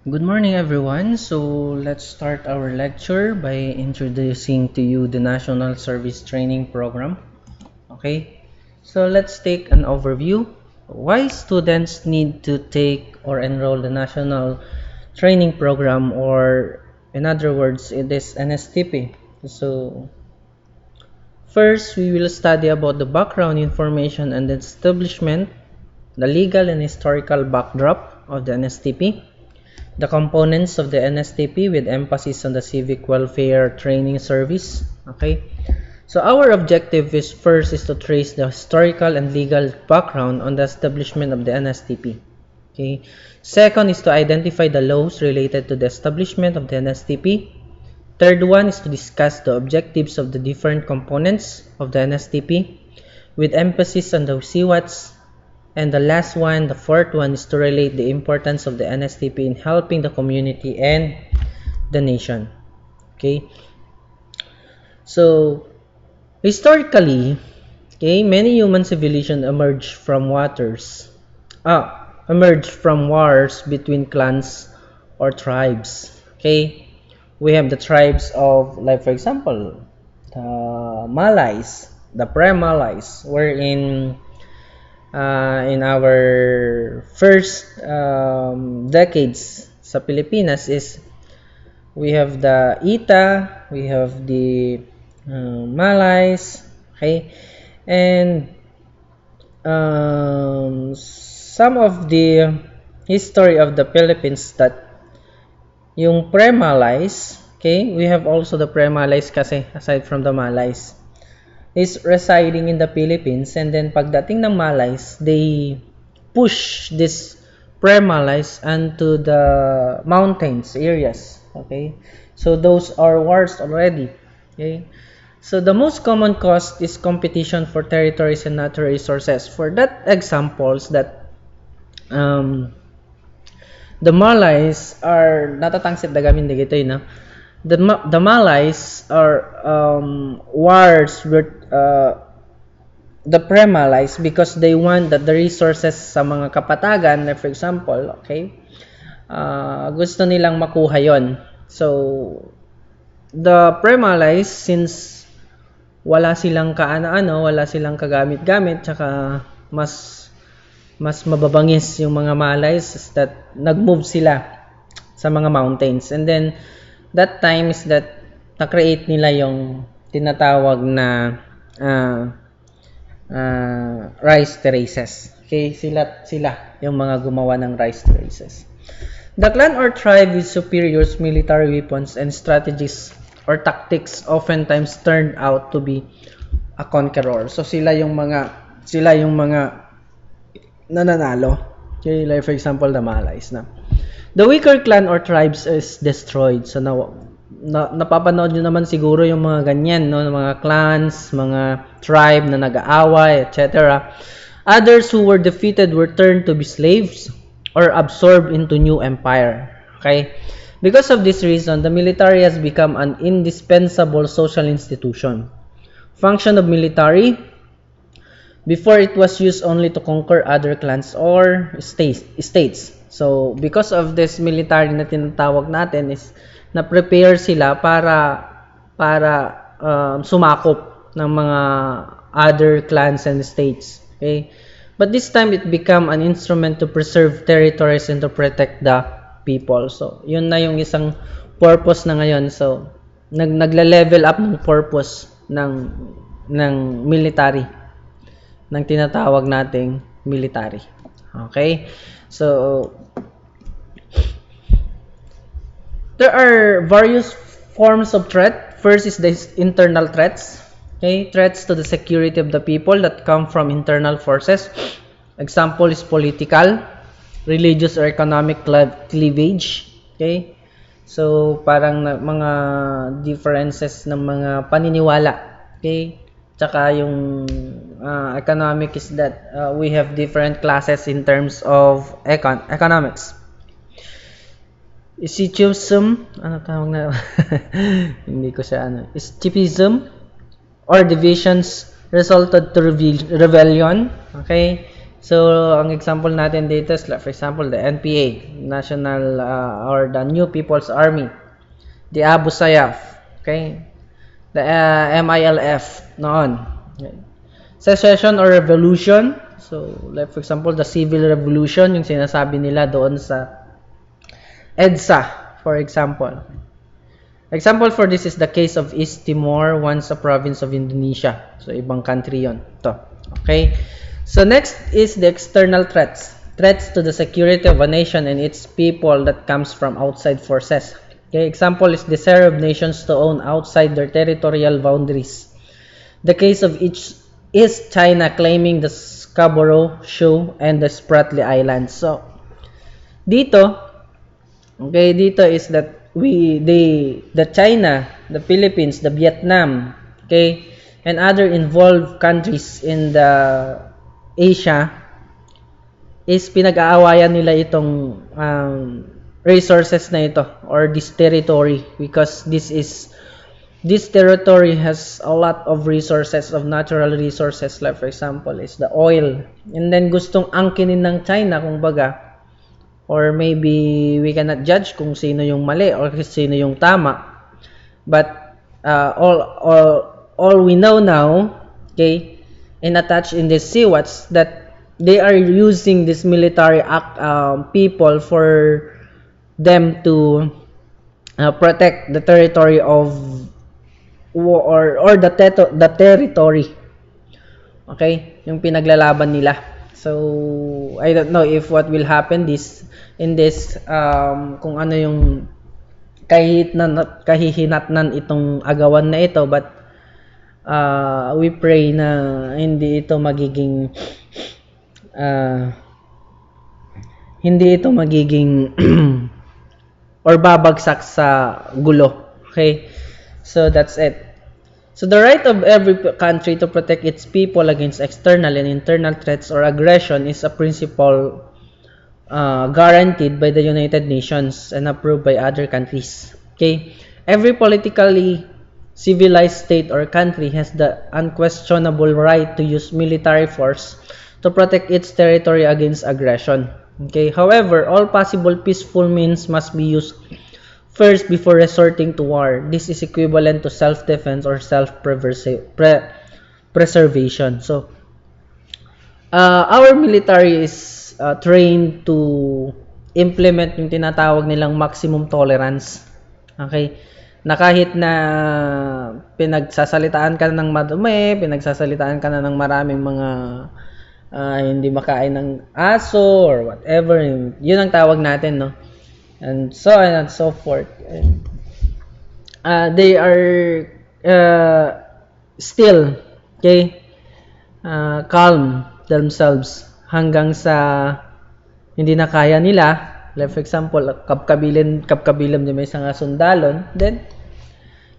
Good morning, everyone. So let's start our lecture by introducing to you the National Service Training Program. Okay, so let's take an overview. Why students need to take or enroll the National Training Program, or in other words, it is NSTP. So first, we will study about the background information and the establishment, the legal and historical backdrop of the NSTP, the components of the NSTP with emphasis on the civic welfare training service. Okay, so our objective is first is to trace the historical and legal background on the establishment of the NSTP. Okay, second is to identify the laws related to the establishment of the NSTP. Third one is to discuss the objectives of the different components of the NSTP with emphasis on the CWATs. And the last one, the fourth one, is to relate the importance of the NSTP in helping the community and the nation. Okay, so historically, many human civilizations emerged from wars between clans or tribes. Okay, we have the tribes of, like for example, the Malays, the pre-Malays, wherein in our first decades sa Pilipinas is we have the Ita, we have the Malays, okay, and some of the history of the Philippines that yung pre-Malays, okay, we have also the pre-Malays kasi aside from the Malays is residing in the Philippines, and then pagdating ng Malays, they push this pre-Malays into the mountains areas. Okay, so those are wars already. Okay, so the most common cause is competition for territories and natural resources. For that examples that the Malays are natatangsit dagamin digito no. The Malays are wars with the pre-Malays because they want that the resources sa mga kapatagan, for example, okay, gusto nilang makuha yon. So the pre-Malays, since wala silang kaano-ano, wala silang kagamit-gamit, tsaka mas mababangis yung mga Malays, that nag-move sila sa mga mountains, and then that time is that na-create nila yung tinatawag na rice terraces. Okay, sila yung mga gumawa ng rice terraces. The clan or tribe with superior military weapons and strategies or tactics oftentimes turned out to be a conqueror. So sila yung mga nananalo. Okay, like for example the Malays na. The weaker clan or tribes is destroyed. So napapanood nyo naman siguro yung mga ganyan, no? Mga clans, mga tribe na nag-aaway, etc. Others who were defeated were turned to be slaves or absorbed into new empire. Okay? Because of this reason, the military has become an indispensable social institution. Function of military: before it was used only to conquer other clans or states. So, because of this military na tinatawag natin is na-prepare sila para sumakop ng mga other clans and states. Okay? But this time, it became an instrument to preserve territories and to protect the people. So, yun na yung isang purpose na ngayon. So, nagle-level up ng purpose ng military, ng tinatawag nating military. Okay? So, there are various forms of threat. First is the internal threats. Okay? Threats to the security of the people that come from internal forces. Example is political, religious, or economic cleavage. Okay? So, parang mga differences ng mga paniniwala. Okay? Tsaka yung economic is that we have different classes in terms of economics. Escapism, hindi ko siya escapism or divisions resulted to rebellion. Okay? So, ang example natin dito is, like, for example, the NPA, National or the New People's Army, the Abu Sayyaf, okay? The MILF noon. Okay. Secession or revolution. So, like for example, the civil revolution, yung sinasabi nila doon sa EDSA, for example. Example for this is the case of East Timor, once a province of Indonesia. So, ibang country yon. To. Okay? So, next is the external threats. Threats to the security of a nation and its people that comes from outside forces. Okay? Example is desire of nations to own outside their territorial boundaries. The case of each is China claiming the Scarborough Shoal and the Spratly Islands. So, dito is that the China, the Philippines, the Vietnam, okay, and other involved countries in the Asia is pinag-aawayan nila itong resources na ito or this territory because this territory has a lot of resources, of natural resources, like for example is the oil, and then gustong angkinin ng China kung baga, or maybe we cannot judge kung sino yung mali or sino yung tama, but all we know now, okay, and attached in this CWATs that they are using this military people for them to protect the territory of or the territory, okay, yung pinaglalaban nila. So I don't know if what will happen in this kung ano yung kahihinatnan itong agawan na ito, but we pray na hindi ito magiging or babagsak sa gulo. Okay, so that's it. So the right of every country to protect its people against external and internal threats or aggression is a principle guaranteed by the United Nations and approved by other countries. Okay, every politically civilized state or country has the unquestionable right to use military force to protect its territory against aggression. Okay, however, all possible peaceful means must be used first before resorting to war. This is equivalent to self-defense or self-preservation. So, our military is trained to implement yung tinatawag nilang maximum tolerance. Okay? Na kahit na pinagsasalitaan ka na ng madumi, pinagsasalitaan ka na ng maraming mga hindi makain ng aso or whatever, yun ang tawag natin, no? And so on and so forth. They are still, okay, calm themselves hanggang sa hindi na kaya nila. Like for example, kapkabilan din may isang sundalon, then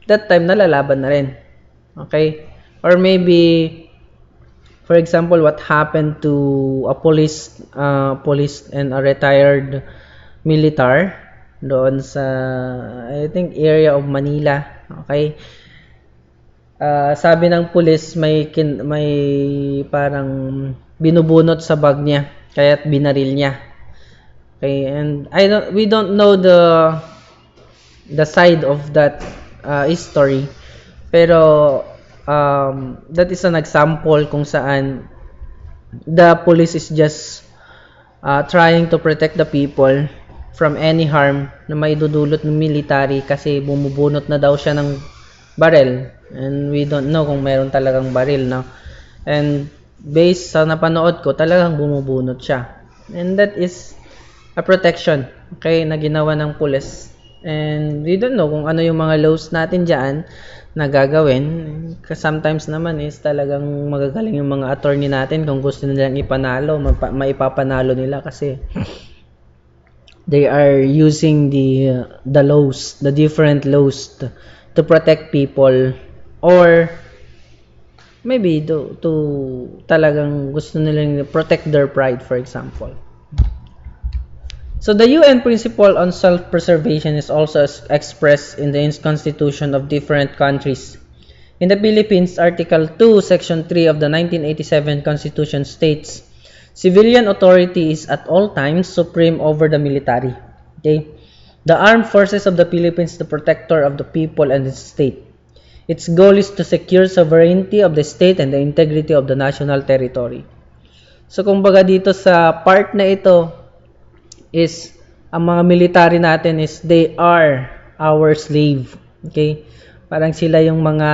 that time nalalaban na rin. Okay? Or maybe, for example, what happened to a police and a retired militar doon sa, I think, area of Manila. Okay? Sabi ng police may parang binubunot sa bag niya, kaya't binaril niya. Okay, and we don't know the side of that history, pero that is an example kung saan the police is just trying to protect the people from any harm na may dudulot ng military kasi bumubunot na daw siya ng baril, and we don't know kung meron talagang baril, no? And based sa napanood ko, talagang bumubunot siya, and that is a protection, okay, na ginawa ng pulis. And we don't know kung ano yung mga laws natin dyan na gagawin. Sometimes naman is talagang magagaling yung mga attorney natin kung gusto nilang ipanalo, maipapanalo nila kasi they are using the laws, the different laws to protect people, or maybe to talagang gusto nilang protect their pride, for example. So the UN principle on self-preservation is also expressed in the constitution of different countries. In the Philippines, Article 2, Section 3 of the 1987 Constitution states, Civilian authority is at all times supreme over the military. Okay? The armed forces of the Philippines, the protector of the people and the state. Its goal is to secure sovereignty of the state and the integrity of the national territory. So, kumbaga dito sa part na ito is, ang mga military natin is they are our slave. Okay? Parang sila yung mga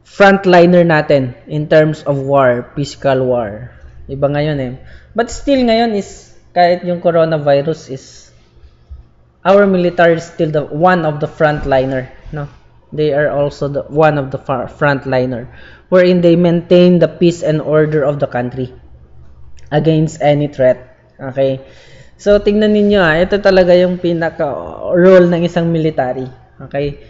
frontliner natin in terms of war, physical war. Iba ngayon eh. But still ngayon is, kahit yung coronavirus is, our military is still the one of the frontliner, no? They are also the one of the frontliner, wherein they maintain the peace and order of the country against any threat. Okay? So, tingnan ninyo ito talaga yung pinaka-role ng isang military. Okay?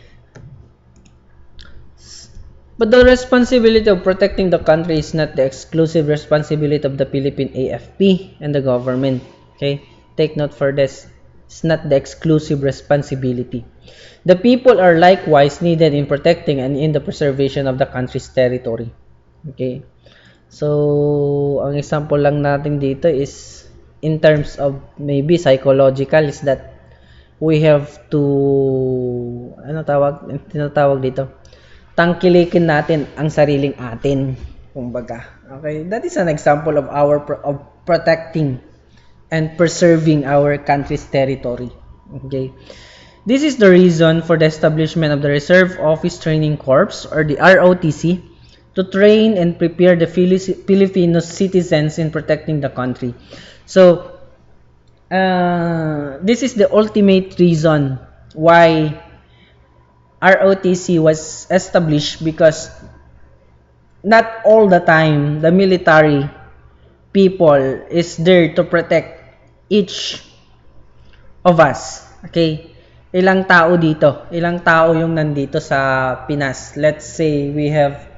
But the responsibility of protecting the country is not the exclusive responsibility of the Philippine AFP and the government. Okay? Take note for this. It's not the exclusive responsibility. The people are likewise needed in protecting and in the preservation of the country's territory. Okay? So, ang example lang natin dito is in terms of maybe psychological is that we have to tinatawag dito, tangkilikin natin ang sariling atin, kumbaga. Okay, that is an example of of protecting and preserving our country's territory. Okay, this is the reason for the establishment of the Reserve Office Training Corps, or the ROTC, to train and prepare the Filipino citizens in protecting the country. So, this is the ultimate reason why ROTC was established, because not all the time the military people is there to protect each of us. Okay? Ilang tao dito? Ilang tao yung nandito sa Pinas? Let's say we have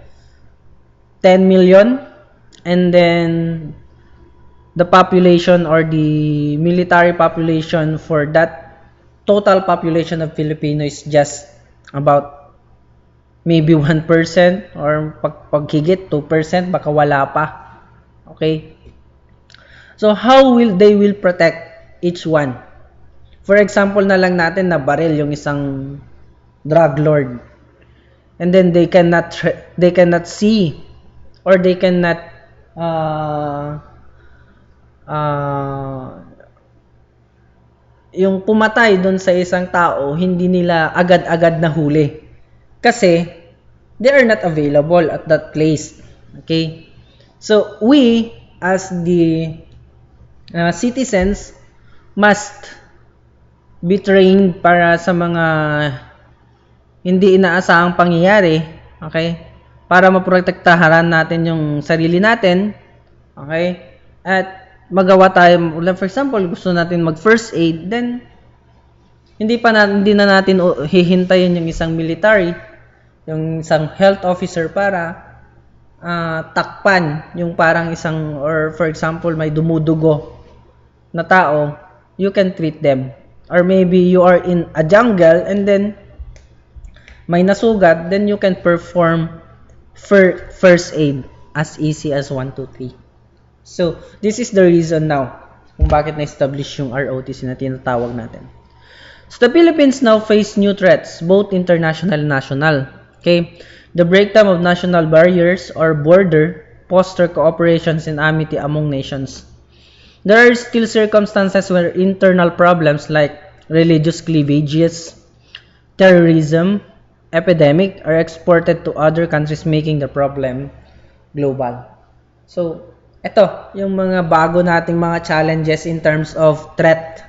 10 million, and then the population or the military population for that total population of Filipino is just about maybe 1% or paghigit 2%, baka wala pa. Okay? So how will they protect each one? For example na lang natin na baril yung isang drug lord. And then they cannot see, or they cannot yung pumatay doon sa isang tao, hindi nila agad-agad na huli. Kasi, they are not available at that place. Okay? So, we, as the citizens, must be trained para sa mga hindi inaasahang pangyayari. Okay? Para maprotektahan natin yung sarili natin. Okay? At magawa tayo, for example, gusto natin mag first aid, then hindi na natin hihintayin yung isang military, yung isang health officer para takpan yung parang isang, or for example, may dumudugo na tao, you can treat them. Or maybe you are in a jungle and then may nasugat, then you can perform first aid as easy as 1, 2, 3. So, this is the reason now kung bakit na-establish yung ROTC na tinatawag natin. So, the Philippines now face new threats, both international and national. Okay? The breakdown of national barriers or border foster cooperations and amity among nations. There are still circumstances where internal problems like religious cleavages, terrorism, epidemic are exported to other countries, making the problem global. So, ito, yung mga bago nating mga challenges in terms of threat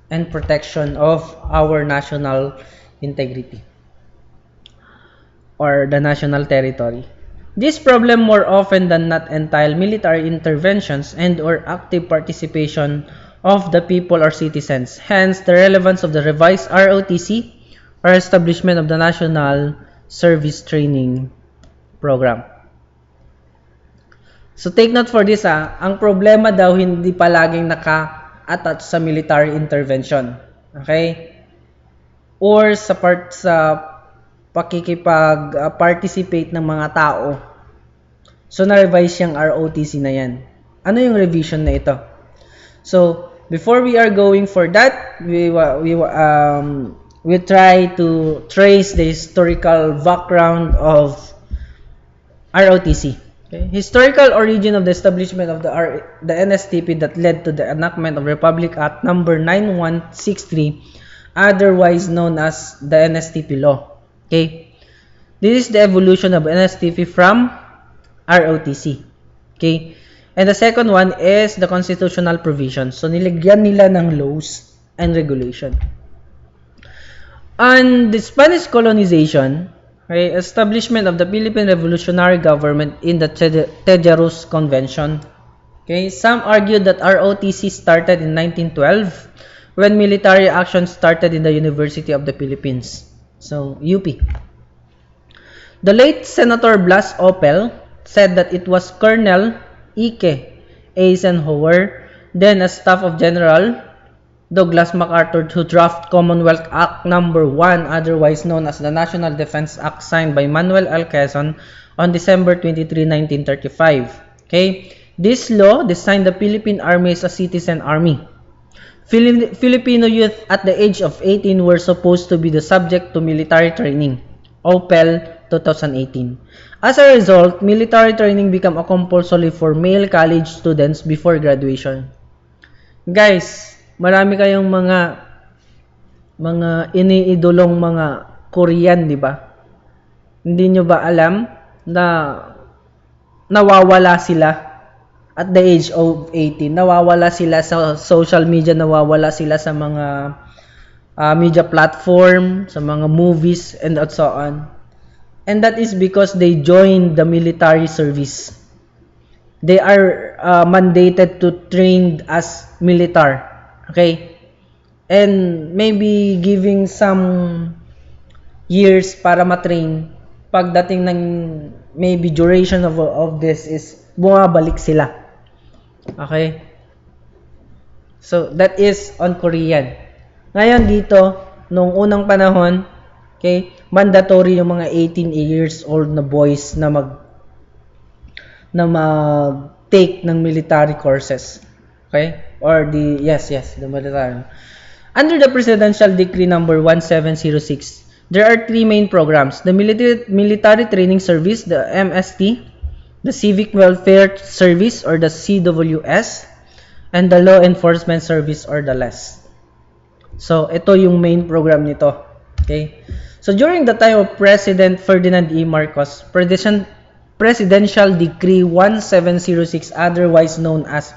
and protection of our national integrity or the national territory. This problem more often than not entail military interventions and or active participation of the people or citizens. Hence, the relevance of the revised ROTC or establishment of the National Service Training Program. So take note for this ang problema daw hindi palaging naka-attach sa military intervention. Okay? Or sa pakikipag-participate ng mga tao. So, na-revise yung ROTC na yan. Ano yung revision na ito? So, before we are going for that, we try to trace the historical background of ROTC. Okay? Historical origin of the establishment of the NSTP that led to the enactment of Republic Act number 9163, otherwise known as the NSTP law. Okay? This is the evolution of NSTP from ROTC. Okay? And the second one is the constitutional provisions. So, nilagyan nila ng laws and regulation. On the Spanish colonization, okay, establishment of the Philippine Revolutionary Government in the Tejeros Convention. Okay, some argued that ROTC started in 1912 when military action started in the University of the Philippines. So, UP. The late Senator Blas Opel said that it was Colonel Ike Eisenhower, then a staff of General Douglas MacArthur, who drafted Commonwealth Act number 1, otherwise known as the National Defense Act, signed by Manuel L. Quezon on December 23, 1935. Okay? This law designed the Philippine Army as a citizen army. Filipino youth at the age of 18 were supposed to be the subject to military training. Opel, 2018. As a result, military training became a compulsory for male college students before graduation. Guys, marami kayong mga iniidolong mga Korean, di ba? Hindi nyo ba alam na nawawala sila at the age of 18? Nawawala sila sa social media, nawawala sila sa mga media platform, sa mga movies, and so on. And that is because they joined the military service. They are mandated to train as militar. Okay? And maybe giving some years para matrain. Pagdating ng maybe duration of this is bumabalik sila. Okay? So, that is on Korean. Ngayon dito, nung unang panahon, okay, mandatory yung mga 18 years old na boys na mag-take ng military courses. Okay? Or the military. Under the Presidential Decree number 1706, there are three main programs: the Military Training Service, the MST, the Civic Welfare Service or the CWS, and the Law Enforcement Service or the LES. So, ito yung main program nito. Okay? So, during the time of President Ferdinand E. Marcos, Presidential Decree 1706, otherwise known as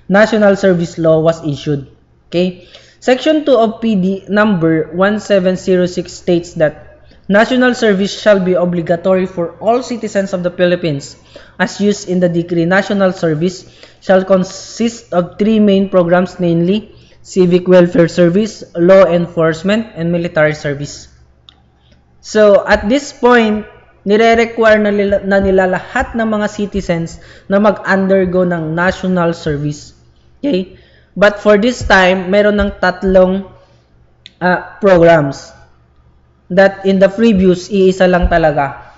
National Service Law, was issued. Okay? Section 2 of PD number 1706 states that national service shall be obligatory for all citizens of the Philippines. As used in the decree, national service shall consist of three main programs, namely Civic Welfare Service, Law Enforcement, and Military Service. So, at this point, nire-require na nila lahat ng mga citizens na mag-undergo ng national service. Okay? But for this time, meron ng tatlong programs that in the previous, iisa lang talaga.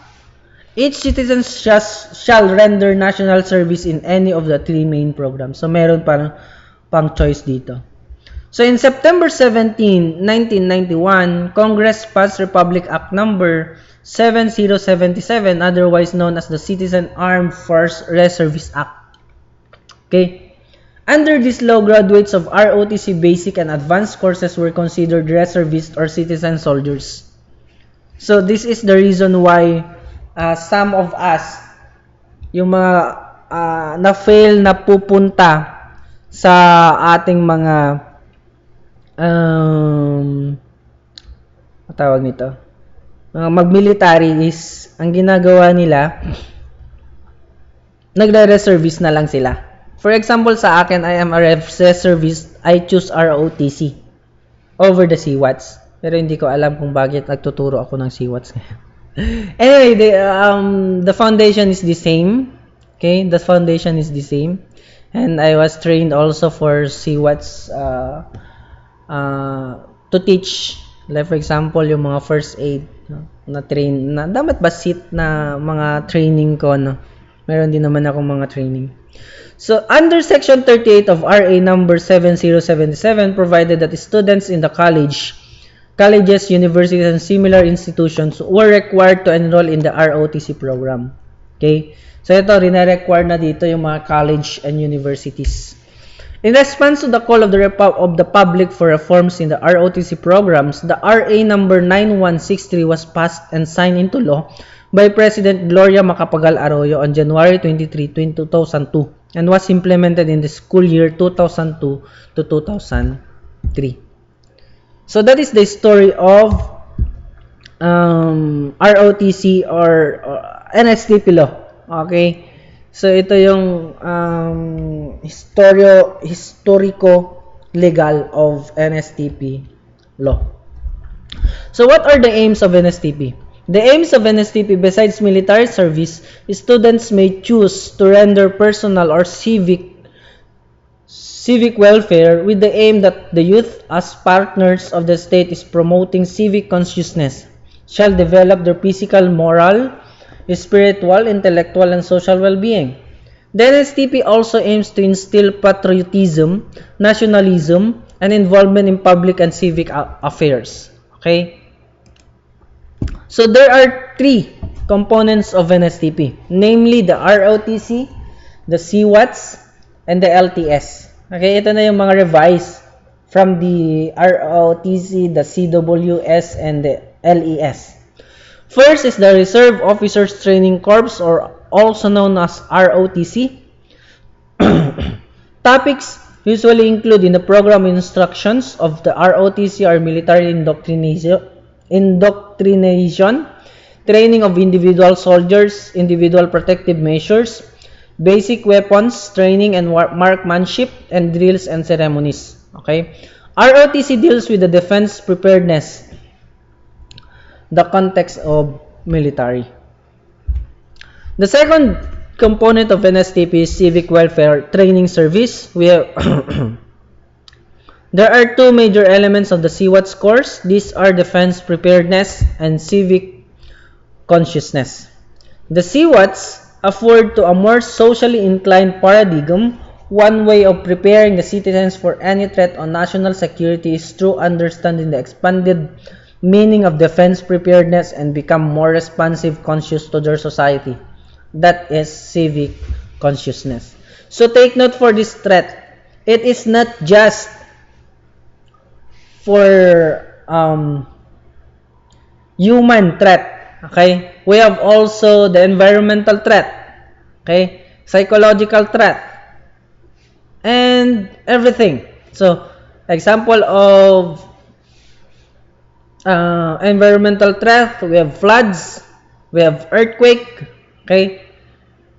Each citizen shall render national service in any of the three main programs. So, meron pang choice dito. So, in September 17, 1991, Congress passed Republic Act number 7077, otherwise known as the Citizen Armed Force Reservist Act. Okay? Under this law, graduates of ROTC basic and advanced courses were considered reservists or citizen soldiers. So, this is the reason why some of us, yung mga na-fail na pupunta sa ating mga tawag nito, mag-military is, ang ginagawa nila, nagre-reservist na lang sila. For example, sa akin, I am a reservist. I choose ROTC over the CWATS. Pero hindi ko alam kung bakit nagtuturo ako ng CWATS. Anyway, the foundation is the same. Okay, the foundation is the same. And I was trained also for CWATS to teach, like for example, yung mga first aid, no? Na-train na dapat basit na mga training ko, no? Meron din naman akong mga training. So, under Section 38 of RA number 7077, provided that students in the colleges, universities, and similar institutions were required to enroll in the ROTC program. Okay? So, ito, rina-require na dito yung mga college and universities. In response to the call of the public for reforms in the ROTC programs, the RA number 9163 was passed and signed into law by President Gloria Macapagal Arroyo on January 23, 2002 and was implemented in the school year 2002 to 2003. So that is the story of ROTC or NSTP law. Okay? So ito yung historico-legal of NSTP law. So what are the aims of NSTP? The aims of NSTP, besides military service, students may choose to render personal or civic welfare with the aim that the youth, as partners of the state, is promoting civic consciousness, shall develop their physical, moral, spiritual, intellectual, and social well-being. The NSTP also aims to instill patriotism, nationalism, and involvement in public and civic affairs. Okay? So there are three components of NSTP, namely the ROTC, the CWATs, and the LTS. Okay, ito na yung mga revised from the ROTC, the CWS, and the LES. First is the Reserve Officers Training Corps, or also known as ROTC. Topics usually include in the program instructions of the ROTC are military indoctrination, training of individual soldiers, individual protective measures, basic weapons, training and marksmanship, and drills and ceremonies. Okay? ROTC deals with the defense preparedness, the context of military. The second component of NSTP is civic welfare training service. We have there are two major elements of the CWATS course. These are defense preparedness and civic consciousness. The CWATS afford to a more socially inclined paradigm. One way of preparing the citizens for any threat on national security is through understanding the expanded meaning of defense preparedness and become more responsive, conscious to their society. That is civic consciousness. So take note for this threat. It is not just for human threat. Okay? We have also the environmental threat. Okay? Psychological threat. And everything. So, example of environmental threat, we have floods, we have earthquake, okay?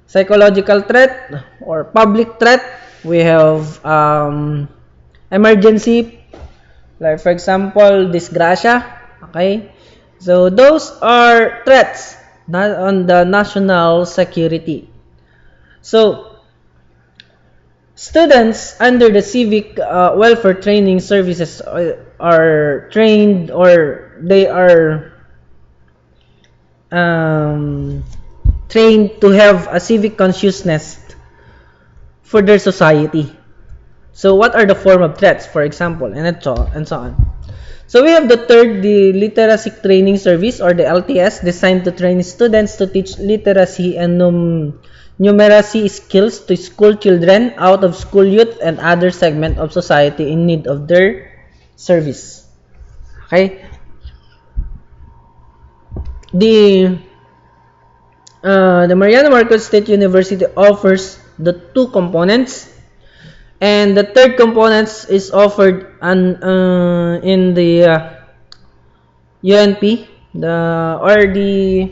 Psychological threat or public threat, we have emergency, like for example, disgrasya, okay? So, those are threats not on the national security. So, students under the civic welfare training services are trained, or they are trained to have a civic consciousness for their society. So what are the form of threats, for example, and so on. So we have the third, the literacy training service, or the LTS, designed to train students to teach literacy and numeracy skills to school children, out of school youth, and other segment of society in need of their service. Okay? The Mariano Marcos State University offers the two components, and the third component is offered in the UNP, or the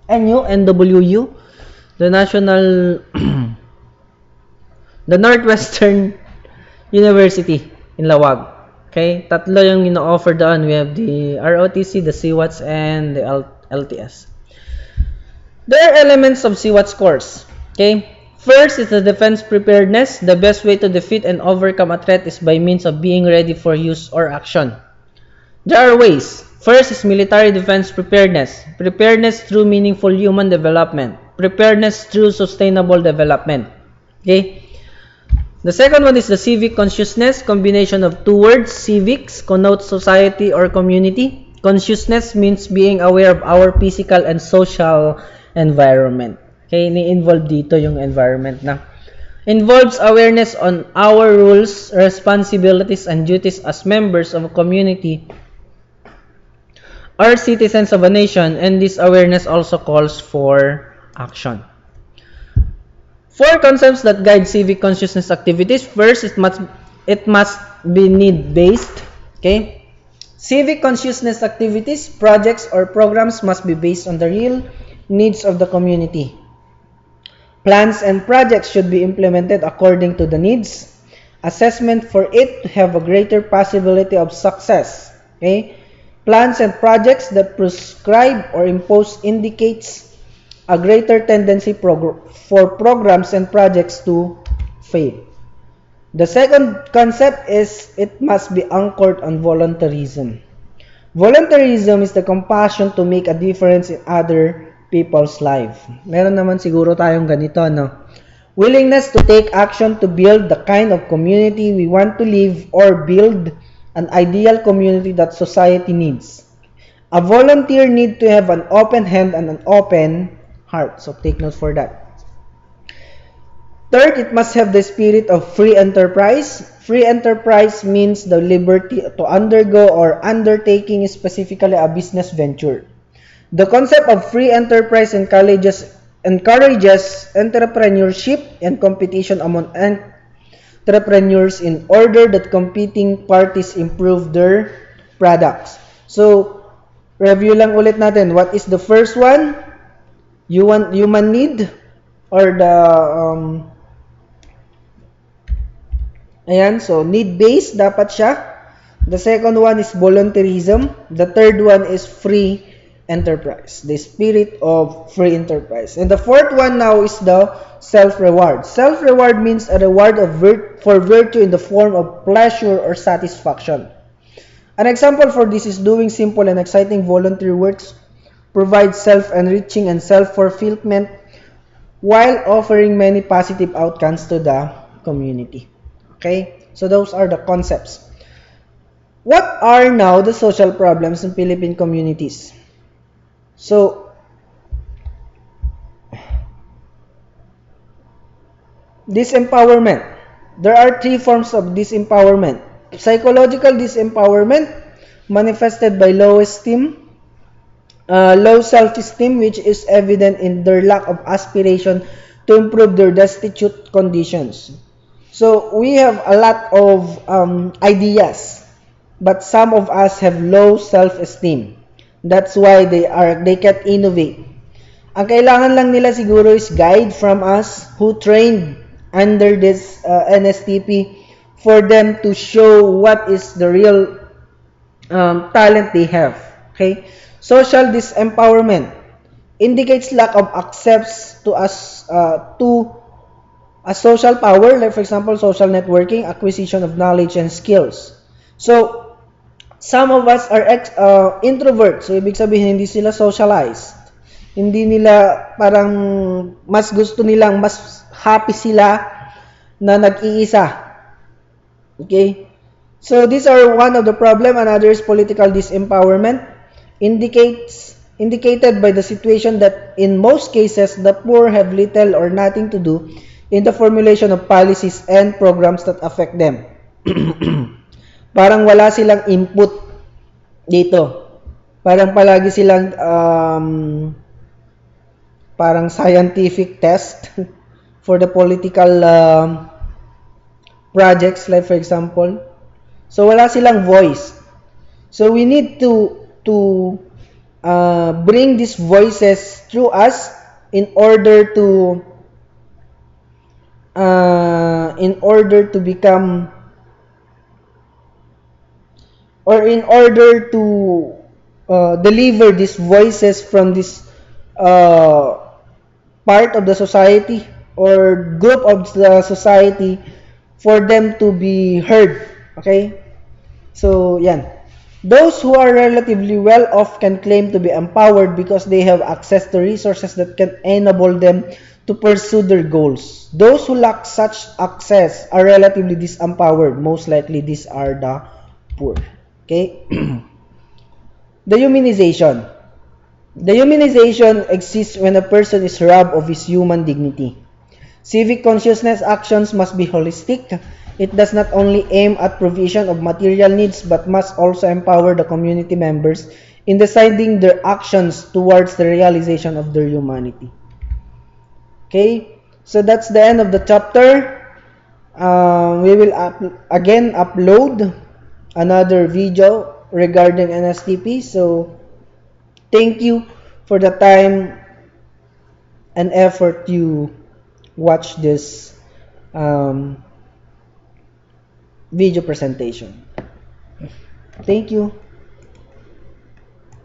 NWU, the National, the Northwestern University in Lawag. Okay, tatlo yung ino-offer doon. We have the ROTC, the CWATS, and the LTS. There are elements of CWATS course. Okay, first is the defense preparedness. The best way to defeat and overcome a threat is by means of being ready for use or action. There are ways. First is military defense preparedness. Preparedness through meaningful human development. Preparedness through sustainable development. Okay? The second one is the civic consciousness. Combination of two words. Civics connotes society or community. Consciousness means being aware of our physical and social environment. Okay? Ni-involve dito yung environment na. Involves awareness on our rules, responsibilities, and duties as members of a community or citizens of a nation, and this awareness also calls for action. Four concepts that guide civic consciousness activities. First, it must be need-based. Okay? Civic consciousness activities, projects, or programs must be based on the real needs of the community. Plans and projects should be implemented according to the needs. Assessment for it to have a greater possibility of success. Okay? Plans and projects that prescribe or impose indicates a greater tendency for programs and projects to fail. The second concept is it must be anchored on voluntarism. Voluntarism is the compassion to make a difference in other people's life. Meron naman siguro tayong ganito, no? Willingness to take action to build the kind of community we want to live or build an ideal community that society needs. A volunteer needs to have an open hand and an open heart. So take note for that. Third, it must have the spirit of free enterprise. Free enterprise means the liberty to undergo or undertaking specifically a business venture. The concept of free enterprise encourages entrepreneurship and competition among entrepreneurs in order that competing parties improve their products. So, review lang ulit natin. What is the first one? Human need or the ayan, so need-based dapat siya. The second one is voluntarism. The third one is free enterprise, the spirit of free enterprise. And the fourth one now is the self-reward. Self-reward means a reward for virtue in the form of pleasure or satisfaction. An example for this is doing simple and exciting volunteer works, provides self-enriching and self-fulfillment while offering many positive outcomes to the community. Okay? So those are the concepts. What are now the social problems in Philippine communities? So, disempowerment. There are three forms of disempowerment. Psychological disempowerment, manifested by low self-esteem, which is evident in their lack of aspiration to improve their destitute conditions. So, we have a lot of ideas, but some of us have low self-esteem. That's why they can't innovate. Ang kailangan lang nila siguro is guide from us who trained under this NSTP for them to show what is the real talent they have. Okay? Social disempowerment indicates lack of access to a social power, like for example, social networking, acquisition of knowledge and skills. So, some of us are introverts. So, ibig sabihin, hindi sila socialized. Hindi nila, parang, mas gusto nilang, mas happy sila na nag-iisa. Okay? So, these are one of the problem. Another is political disempowerment. Indicated by the situation that in most cases, the poor have little or nothing to do in the formulation of policies and programs that affect them. Parang wala silang input dito. Parang palagi silang parang scientific test for the political projects, like for example. So wala silang voice. So we need to bring these voices through us in order to become, or in order to deliver these voices from this part of the society or group of the society for them to be heard. Okay? So, yan. Those who are relatively well off can claim to be empowered because they have access to resources that can enable them to pursue their goals. Those who lack such access are relatively disempowered. Most likely, these are the poor. Okay? Dehumanization. Dehumanization exists when a person is robbed of his human dignity. Civic consciousness actions must be holistic. It does not only aim at provision of material needs but must also empower the community members in deciding their actions towards the realization of their humanity. Okay, so that's the end of the chapter. We will again upload another video regarding NSTP. So thank you for the time and effort you watch this video presentation. Thank you.